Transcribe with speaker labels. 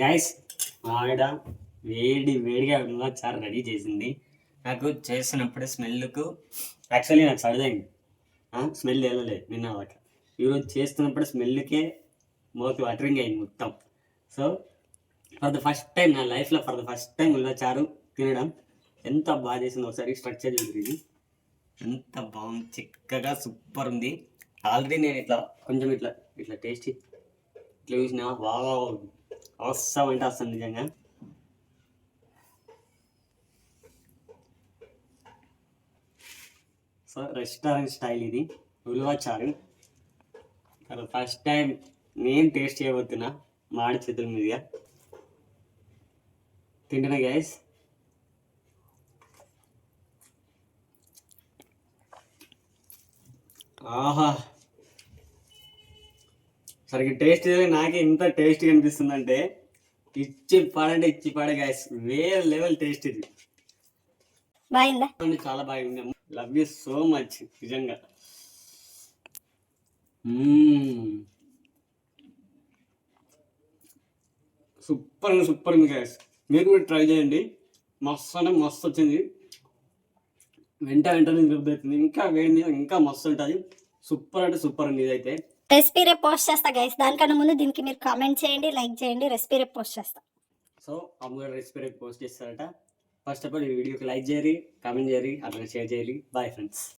Speaker 1: Guys ఆవిడ వేడిగా చారు రెడీ చేసింది. నాకు చేసినప్పుడు స్మెల్కు యాక్చువల్లీ నాకు సరిదైంది, స్మెల్ వెళ్ళలేదు నిన్న దాకా. ఈరోజు చేస్తున్నప్పుడు స్మెల్కే మౌత్ వాటరింగ్ అయింది మొత్తం. So for the first time నా లైఫ్లో ఉల్లా చారు తినడం ఎంత బాగా చేసింది. ఒకసారి స్ట్రక్చర్ చూసి ఎంత బాగుంది, చిక్కగా సూపర్ ఉంది. ఆల్రెడీ నేను కొంచెం ఇట్లా టేస్ట్ ఇట్లా చూసిన బాగా అవసరం అంటే వస్తుంది నిజంగా. సో రెస్టారెంట్ స్టైల్ ఇది ఉలువ చారు. ఫస్ట్ టైం నేను టేస్ట్ చేయబోతున్నా మాడి చేతుల మీదుగా. తింటున్నా గైస్. ఆహా, సరిగ్గా టేస్ట్ నాకే ఇంత టేస్ట్గా అనిపిస్తుందంటే ఇచ్చి పాడే గైస్. వేరే లెవెల్ టేస్ట్ ఇది.
Speaker 2: బాగుందా?
Speaker 1: చాలా బాగుంది. లవ్ యూ సో మచ్ నిజంగా. సూపర్ ఉంది గైస్. మీరు కూడా ట్రై చేయండి. మస్తు వచ్చింది. వెంటనే నిలబడుతుంది. ఇంకా వేడి మీద ఇంకా మస్తు ఉంటుంది. సూపర్ ఉంది ఇదైతే.
Speaker 2: రెసిపీ రేపు పోస్ట్ చేస్తా గైస్. దానికన్నా ముందు దీనికి మీరు కామెంట్ చేయండి, లైక్ చేయండి. రెసిపీ రేపు పోస్ట్ చేస్తా.
Speaker 1: సో అమ్మ రెసిపీ రేపు పోస్ట్ చేస్తారట. ఫస్ట్ ఆఫ్ ఆల్ ఈ వీడియోకి లైక్ చేయరి, కామెంట్ చేయరి, అట్లా షేర్ చేయాలి. Bye friends.